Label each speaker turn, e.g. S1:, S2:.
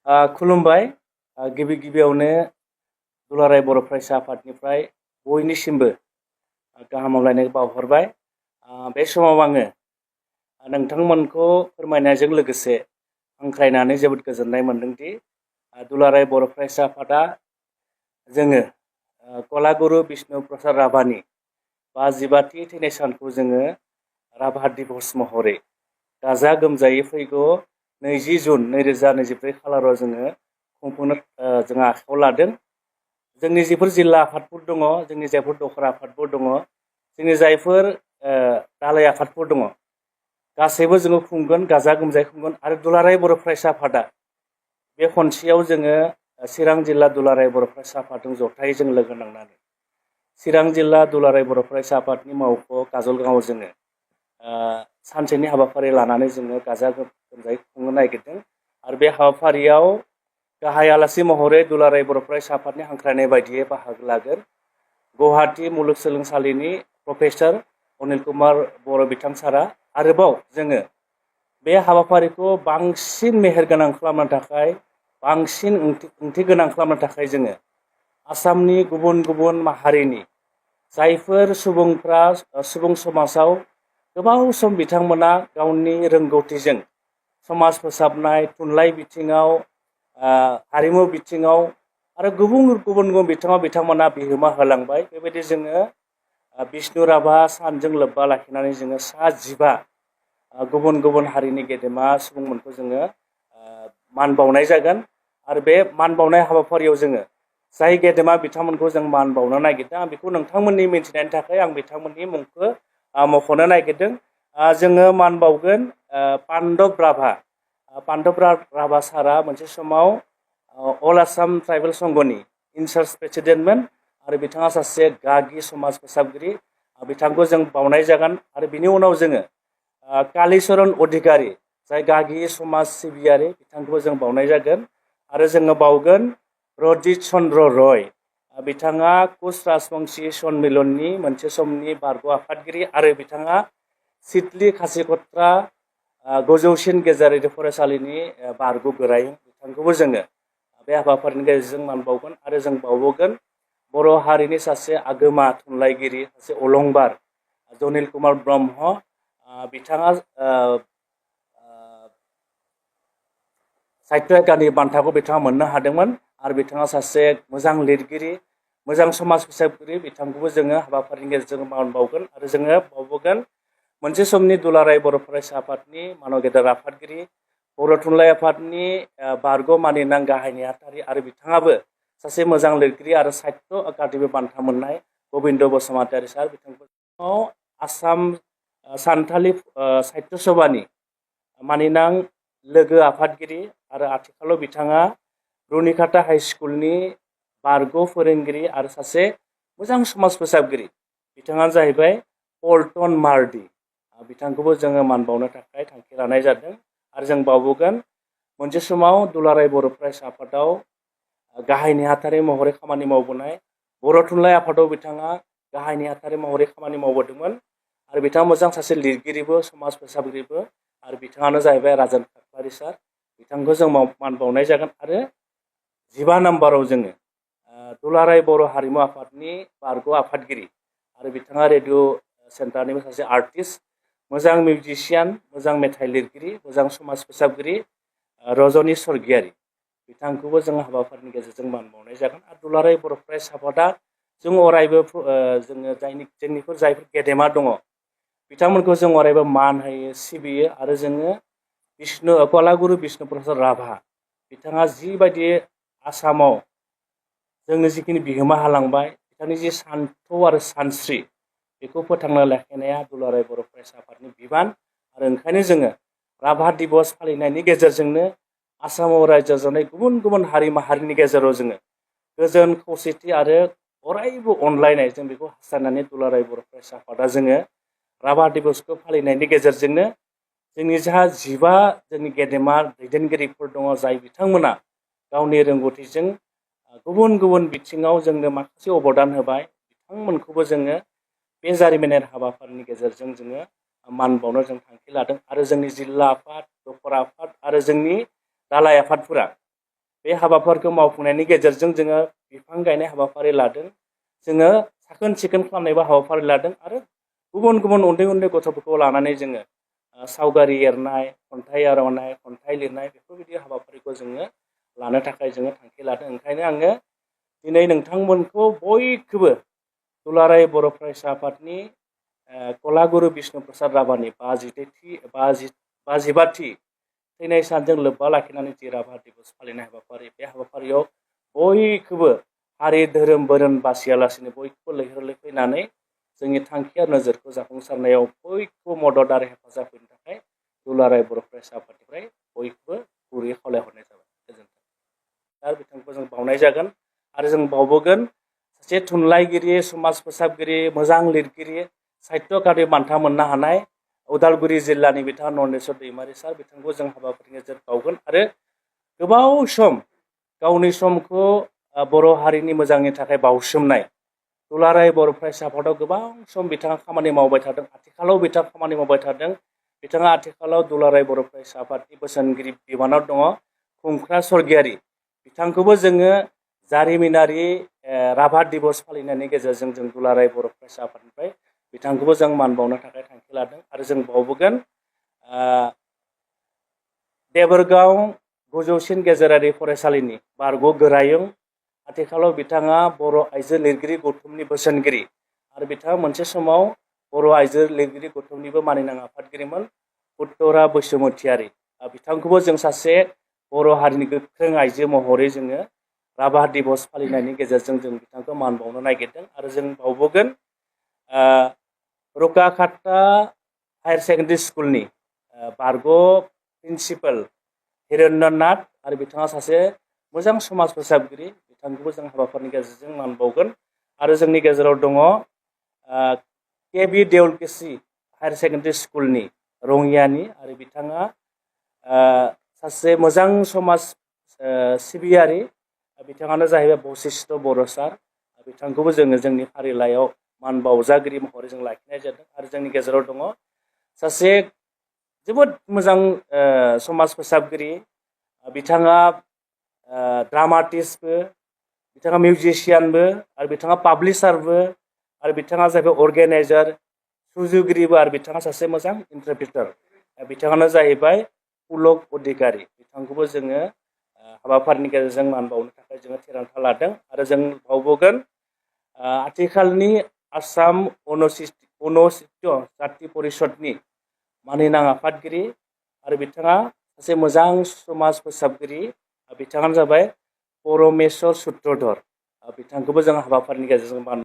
S1: खुलुमबाय। गिबि गिबियावनो दुलाराय बर' फरायसा आफादनिफ्राय बयनिसिमबो गाहाम हामलायनायखौ बावहरबाय। बे समाव आङो नोंथांमोनखौ फोरमायनायजों लोगोसे हांख्रायनानै जोबोद गोजोननाय मोनदोंदि दुलाराय बर' फरायसा आफादा जोङो कलागुरु बिष्णु प्रसाद राभानि 52थि थैनाय सानखौ जोङो राभा दिबस महरै गाजा गोमजायै फैगौ 20 जुन 2024 खालाराव जोङो खुंफुंनो जों आखायाव लादों। जोंनि जिफोर जिल्ला आफादफोर दङ, जोंनि जायफोर दखरा आफादफोर दङ, जोंनि जायफोर दालाय आफादफोर दङ, गासैबो जोङो खुंगोन, गाजा गोमजायै खुंगोन। आरो दुलाराय बर' फरायसा आफादा बे खनसेयाव जोङो चिरां जिल्ला दुलाराय बर' फरायसा आफादजों जथायै जों लोगो नांनानै चिरां जिल्ला दुलाराय बर' फरायसा आफादनि मावख' काजलगावआव जोङो सानसेनि हाबाफारि लानानै जोङो गाजा गोमजायै खुंनो नागिरदों। आरो बे हाबाफारियाव गाहाय आलासि महरै दुलाराय बर' फरायसा आफादनि हांख्रायनाय बायदियै बाहागो लागोन गुवाहाटी मुलुगसोलोंसालिनि प्रफेसर अनिल कुमार बर' बिथां सारा। आरोबाव जोङो बे हाबाफारिखौ बांसिन मेहेरगोनां खालामनो थाखाय, बांसिन ओंथि गोनां खालामनो थाखाय जोङो आसामनि गुबुन गुबुन माहारिनि जायफोर सुबुंफ्रा सुबुं समाजाव गोबाव सम बिथांमोना गावनि रोंगौथिजों समाज फोसाबनाय, थुनलाइ बिथिङाव, हारिमु बिथिङाव आरो गुबुन गुबुन बिथिङाव बिथांमोना बिहोमा होलांबाय। बेबायदि जोङो बिष्णु राभा सानजों लोब्बा लाखिनानै जोङो सा 15 गुबुन गुबुन हारिनि गेदेमा सुबुंमोनखौ जोङो मान बावनाय जागोन। आरो बे मान बावनाय हाबाफारियाव जोङो जाय गेदेमा बिथांमोनखौ जों मान बावनो नागिरदों, आं बेखौ नोंथांमोननि मिन्थिनायनि थाखाय आं बिथांमोननि मुंखौ मख'नो नागिरदों। जोङो मान बावगोन पान्डब राभा। पान्डब राभा सारा मोनसे समाव अल आसाम ट्राइबेल संघनि इनचार्ज प्रेसिडेन्टमोन आरो बिथाङा सासे गागि समाज फोसाबगिरि। बिथांखौ जों बावनाय जागोन। आरो बिनि उनाव जोङो कालीचरण अधिकारी, जाय गागि समाज सिबियारि, बिथांखौबो जों बावनाय जागोन। आरो जोङो बावगोन रजित चन्द्र रय। बिथाङा कुच राजबंशी सन्मिलननि मोनसे समनि बारग' आफादगिरि आरो बिथाङा सिडली खासिकत्रा गोजौसिन गेजेरारि फरायसालिनि बारग' गोरायुं। बिथांखौबो जोङो बे हाबाफारिनि गेजेरजों मान बावगोन। आरो जों बावबोगोन बर' हारिनि सासे आगोमा थुनलाइगिरि, सासे अलंबार जनिल कुमार ब्रह्म। बिथाङा साहित्य एकाडेमि बान्थाखौ बिथाङा मोननो हादोंमोन। आरो बिथाङा सासे मोजां लिरगिरि, मोजां समाज फोसाबगिरि। बिथांखौबो जोङो हाबाफारिनि गेजेरजों मान बावगोन। आरो जोङो बावबोगोन मोनसे समनि दुलाराय बर' फरायसा आफादनि मानव गेदेर आफादगिरि, बर' थुनलाइ आफादनि बारग' मानिनां गाहाय नेहाथारि आरो बिथाङाबो सासे मोजां लिरगिरि आरो साहित्य एकाडेमि बान्था मोननाय गबिन्द बसुमतारी सार। बिथांखौ आसाम सानथालि साहित्य सभानि मानिनां लोगो आफादगिरि आरो आथिखालाव बिथाङा रुनिकाटा हाइ स्कुलनि बारग' फोरोंगिरि आरो सासे मोजां समाज फोसाबगिरि। बिथाङा जाहैबाय पल्टन मार्डि। बिथांखौबो जोङो मान बावनो थाखाय थांखि लानाय जादों। आरो जों बावबोगोन मोनसे समाव दुलाराय बर' फरायसा आफादाव गाहाय नेहाथारि महरै खामानि मावबोनाय, बर' थुनलाइ आफादाव बिथाङा गाहाय नेहाथारि महरै खामानि मावबोदोंमोन। आरो बिथाङा मोजां सासे लिरगिरिबो, समाज फोसाबगिरिबो। आरो बिथाङानो जाहैबाय राजेन खाख्लारि सार। बिथांखौ जों मान बावनाय जागोन। आरो 15 नाम्बाराव जोङो दुलाराय बर' हारिमु आफादनि बारग' आफादगिरि आरो बिथाङा रेडिअ सेन्टारनिबो सासे आर्टिस्ट, मोजां मिउजिसियान, मोजां मेथाइ लिरगिरि, मोजां समाज फोसाबगिरि रजनि स्वर्गियारि। बिथांखौबो जों हाबाफारिनि गेजेरजों मान बावनाय जागोन। आरो दुलाराय बर' फरायसा आफादा जों अरायबो जोङो जोंनिफोर जायफोर गेदेमा दङ बिथांमोनखौ जों अरायबो मान होयो, सिबियो। आरो जोङो कलागुरु बिष्णु प्रसाद राभा बिथाङा जिबायदि आसामाव जोंनो जिखिनि बिहोमा होलांबाय, बिथांनि जि सान्थौ आरो सानस्रि, बेखौ फोथांना लाखिनाया दुलाराय बर' फरायसा आफादनि बिबान। आरो ओंखायनो जोङो राभा दिबस फालिनायनि गेजेरजोंनो आसामाव रायजो जानाय गुबुन गुबुन हारि माहारिनि गेजेराव जोङो गोजोन खौसेथि आरो अरायबो अनलायनाय, जों बेखौ हास्थायनानै दुलाराय बर' फरायसा आफादा जोङो राभा दिबसखौ फालिनायनि गेजेरजोंनो जोंनि जा 15 जोंनि गेदेमा दैदेनगिरिफोर दङ, जाय बिथांमोना गावनि रोंगौथिजों गुबुन गुबुन बिथिङाव जोंनो माखासे अबदान होबाय, बिथांमोनखौबो जोङो बे जारिमिनारि हाबाफारिनि गेजेरजों जोङो मान बावनो जों थांखि लादों। आरो जोंनि जिल्ला आफाद, दखरा आफाद आरो जोंनि दालाय आफादफोरा बे हाबाफारिखौ मावफुंनायनि गेजेरजों जोङो बिफां गायनाय हाबाफारि लादों, जोङो साखोन सिखोन खालामनायबो हाबाफारि लादों आरो गुबुन गुबुन उन्दै उन्दै गथ'फोरखौ लानानै जोङो सावगारि एरनाय, खन्थाइ आवरायनाय, खन्थाइ लिरनाय बेफोरबायदि हाबाफारिखौ जोङो लानो थाखाय जोङो थांखि लादों। ओंखायनो आङो दिनै नोंथांमोनखौ बयखौबो दुलाराय बर' फरायसा आफादनि कलागुरु बिष्णु प्रसाद राभानि 55थि थैनाय सानजों लोब्बा लाखिनानै जि राभा दिबस फालिनाय हाबाफारि, बे हाबाफारियाव बयखौबो हारि धोरोम बोरोन बासियालासिनो बयखौबो लैहोर लैहोर फैनानै जोंनि थांखि आरो नोजोरखौ जाफुंसारनायाव बयखौबो मदद आरो हेफाजाब होनो थाखाय दुलाराय बर' फरायसा आफादनिफ्राय बयखौबो गुरैयै खावलायहरनाय जाबाय। गोजोन्थों। आरो बिथांखौ जों बावनाय जागोन आरो जों बावबोगोन सासे थुनलाइगिरि, समाज फोसाबगिरि, मोजां लिरगिरि, साहित्य एकाडेमि बान्था मोननो हानाय उदालगुरि जिल्लानि बिथाङा नन्देस्वर दैमारि सार, बिथांखौ जों हाबाफारिनि गेजेरजों बावगोन आरो गोबाव सम गावनि समखौ बर' हारिनि मोजांनि थाखाय बावसोमनाय दुलाराय बर' फरायसा आफादाव गोबां सम बिथाङा खामानि मावबाय थादों। आथिखालाव बिथाङा खामानि मावबाय थादों। बिथाङा आथिखालाव दुलाराय बर' फरायसा आफादनि बोसोनगिरि बिबानाव दङ। खुंख्रा स्वर्गियारि, बिथांखौबो जोङो जारिमिनारि राभा दिबस फालिनायनि गेजेरजों जों दुलाराय बर' फरायसा आफादनिफ्राय बिथांखौबो जों मान बावनो थाखाय थांखि लादों आरो जों बावबोगोन देबोरगाव गोजौसिन गेजेरारि फरायसालिनि बारग' गोरायुं, आथिखालाव बिथाङा बर' आइजो लिरगिरि गौथुमनि बोसोनगिरि आरो बिथाङा मोनसे समाव बर' आइजो लिरगिरि गौथुमनिबो मानिनां आफादगिरिमोन उत्तरा बैसुमतियारि। बिथांखौबो जों सासे बर' हारिनि गोख्रों आइजो महरै जोङो राभा दिबस फालिनायनि गेजेरजों जों बिथांखौ मान बावनो नागिरदों आरो जों बावबोगोन रुकाखाता हायार सेकेन्डारि स्कुलनि बारग' प्रिन्सिपाल हिरण्य नाथ आरो बिथाङा सासे मोजां समाज फोसाबगिरि, बिथांखौबो जों हाबाफारिनि गेजेरजों मान बावगोन आरो जोंनि गेजेराव दङ के.बि. देउलकेसि हायार सेकेन्डारि स्कुलनि रङियानि आरो बिथाङा सासे मोजां समाज सिबियारि, बिथाङानो जाहैबाय बशिष्ठ बर' सार, बिथांखौबो जोङो जोंनि फारिलाइयाव मान बावजागिरि महरै जों लाखिनाय जादों आरो जोंनि गेजेराव दङ सासे जोबोद मोजां समाज फोसाबगिरि, बिथाङा ड्रामाटिस्टबो, बिथाङा मिउजिशियानबो आरो बिथाङा पाब्लिसारबो आरो बिथाङा जाहैबाय अर्गेनाइजार, सुजुगिरिबो आरो बिथाङा सासे मोजां इन्टारप्रिटार, बिथाङानो जाहैबाय पुलक अधिकारी। बिथांखौबो जोङो हाबाफारिनि गेजेरजों मान बावनो थाखाय जोङो थिरांथा लादों आरो जों बावबोगोन आथिखालनि आसाम अनुसूचित जाति परिषदनि मानिनां आफादगिरि आरो बिथाङा सासे मोजां समाज फोसाबगिरि, बिथाङानो जाबाय परमेश्वर सूत्रधर। बिथांखौबो जों हाबाफारिनि गेजेरजों मान